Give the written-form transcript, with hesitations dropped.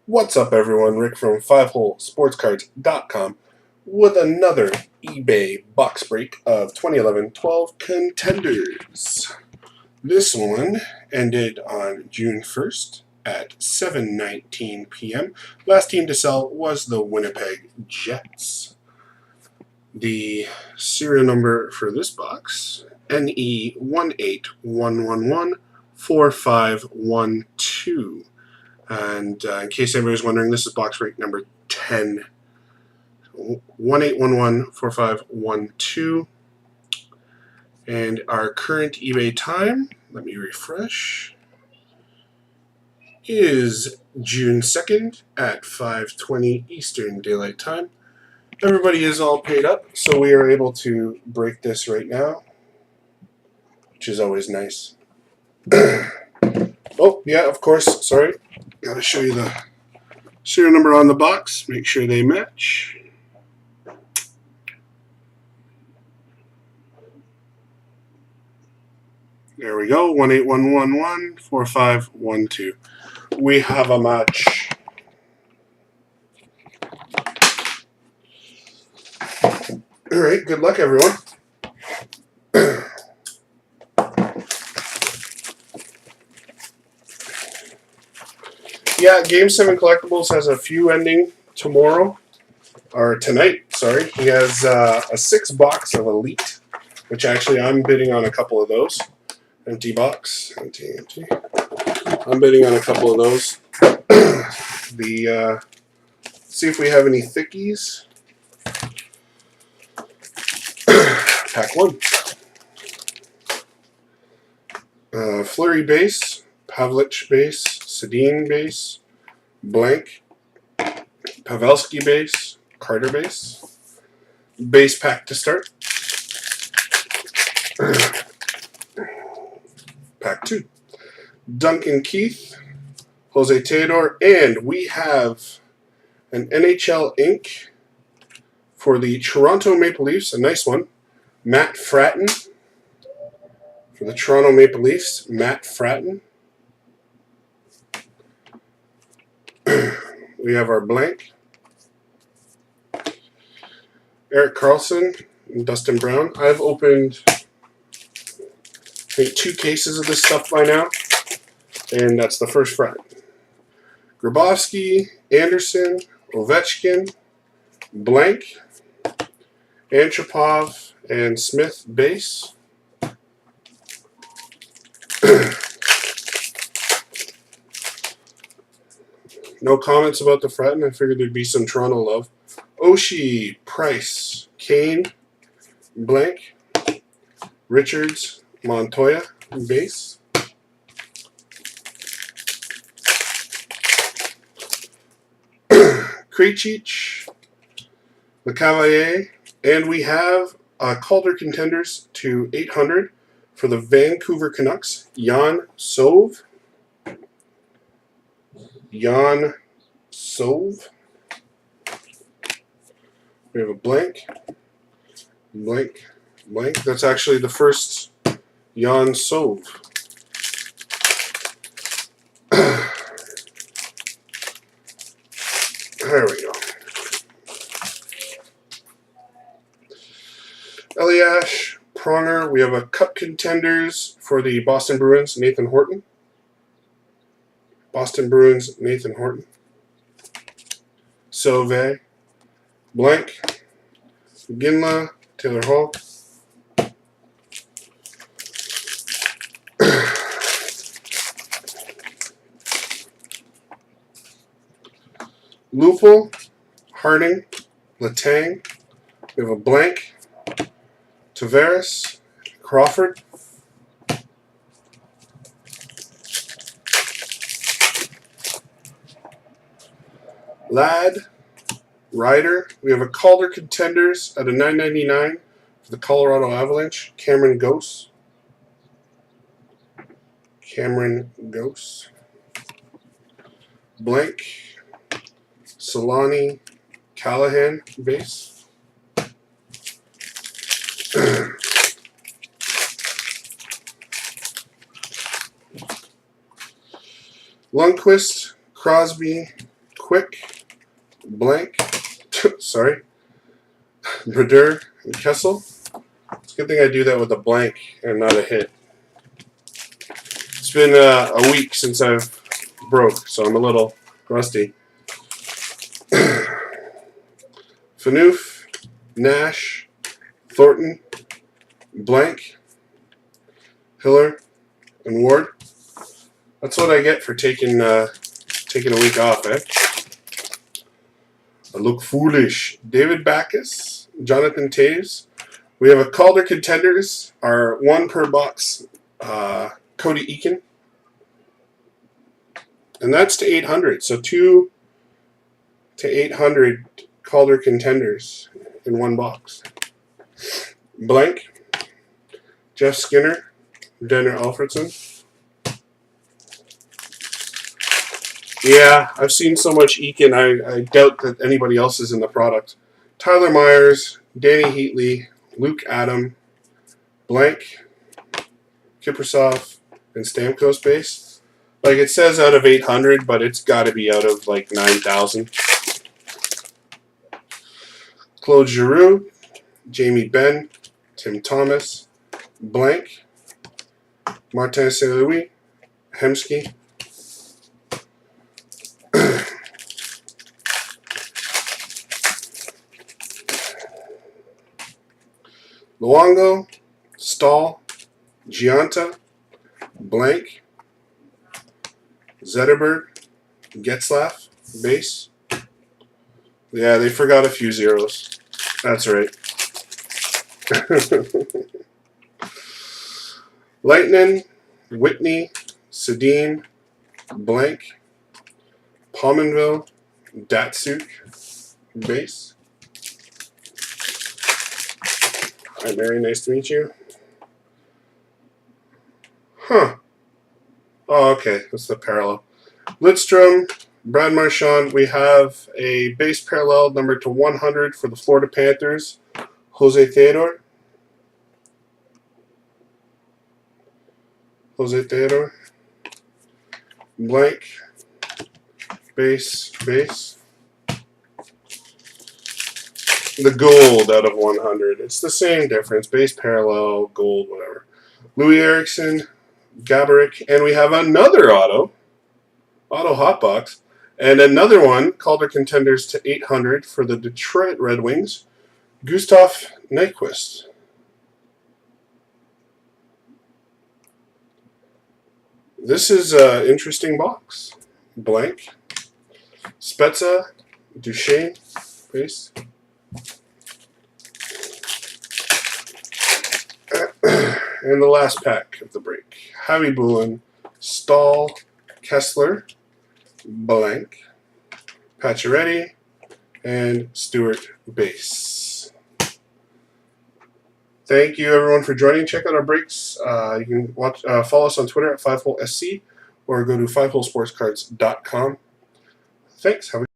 What's up, everyone? Rick from 5holesportscards.com with another eBay box break of 2011-12 Contenders. This one ended on June 1st at 7:19 p.m. Last team to sell was the Winnipeg Jets. The serial number for this box, NE181114512. And in case anybody's wondering, this is box break number 10. 18114512. And our current eBay time, let me refresh, is June 2nd at 5:20 Eastern Daylight Time. Everybody is all paid up, so we are able to break this right now, which is always nice. Oh, yeah, of course, sorry. Gotta show you the serial number on the box. Make sure they match. There we go, 18114512. We have a match. All right, good luck, everyone. Yeah, Game 7 Collectibles has a few ending tomorrow, or tonight, sorry. He has a 6-box of Elite, which actually I'm bidding on a couple of those. Empty box, empty. I'm bidding on a couple of those. See if we have any thickies. Pack 1. Fleury base, Pavlich base, Sedin base, blank, Pavelski base, Carter base. Base pack to start. Pack 2. Duncan Keith, Jose Theodore, and we have an NHL ink for the Toronto Maple Leafs, a nice one. Matt Fratton. For the Toronto Maple Leafs, Matt Fratton. We have our blank. Eric Carlson and Dustin Brown. I've opened, I think, 2 cases of this stuff by now, and that's the first Fratton. Grabowski, Anderson, Ovechkin, blank, Antropov, and Smith base. No comments about the Fratton. I figured there'd be some Toronto love. Oshie, Price, Kane, blank, Richards, Montoya, base. Krejci, LeCavalier, and we have Calder Contenders to 800 for the Vancouver Canucks, Jan Sove. Jan Sove. We have a blank, blank, blank. That's actually the first Jan Sove. There we go. Eliash, Pronger. We have a Cup Contenders for the Boston Bruins, Nathan Horton. Boston Bruins, Nathan Horton. Sauve, blank, Ginla, Taylor Hall. Lupul, Harding, Letang. We have a blank, Tavares, Crawford. Ladd, Ryder. We have a Calder Contenders at a $9.99 for the Colorado Avalanche. Cameron Ghost. Cameron Ghost. Blank. Solani, Callahan base. Lundqvist, Crosby, Quick, blank, sorry, Brodeur and Kessel. It's a good thing I do that with a blank and not a hit. It's been a week since I've broke, so I'm a little rusty. Phaneuf, Nash, Thornton, blank, Hiller, and Ward. That's what I get for taking a week off, eh? I look foolish. David Backus, Jonathan Taves. We have a Calder Contenders, our 1 per box, Cody Eakin. And that's to 800. So 2 to 800 Calder Contenders in 1 box. Blank, Jeff Skinner, Denner Alfredson. Yeah, I've seen so much Eakin, I doubt that anybody else is in the product. Tyler Myers, Danny Heatley, Luke Adam, blank, Kiprasov, and Stamkos base. Like, it says out of 800, but it's got to be out of like 9,000. Claude Giroux, Jamie Benn, Tim Thomas, blank, Martin St. Louis, Hemsky. Luongo, Stahl, Gianta, blank, Zetterberg, Getzlaff, base. Yeah, they forgot a few zeros. That's right. Lightning, Whitney, Sedin, blank, Pominville, Datsuk, base. Hi, Mary. Nice to meet you. Huh. Oh, okay. That's the parallel. Lidstrom, Brad Marchand. We have a base parallel numbered to 100 for the Florida Panthers. Jose Theodore. Jose Theodore. Blank. Base. The gold out of 100. It's the same difference. Base parallel, gold, whatever. Louis Erickson, Gaborik, and we have another auto hotbox, and another one, Calder Contenders to 800 for the Detroit Red Wings, Gustav Nyquist. This is an interesting box. Blank, Spezza, Duchesne, base. And the last pack of the break. Javi Bulin, Stahl, Kessler, blank, Pacioretty, and Stewart base. Thank you everyone for joining. Check out our breaks. You can follow us on Twitter at 5holesc or go to 5holesportscards.com. Thanks. Have a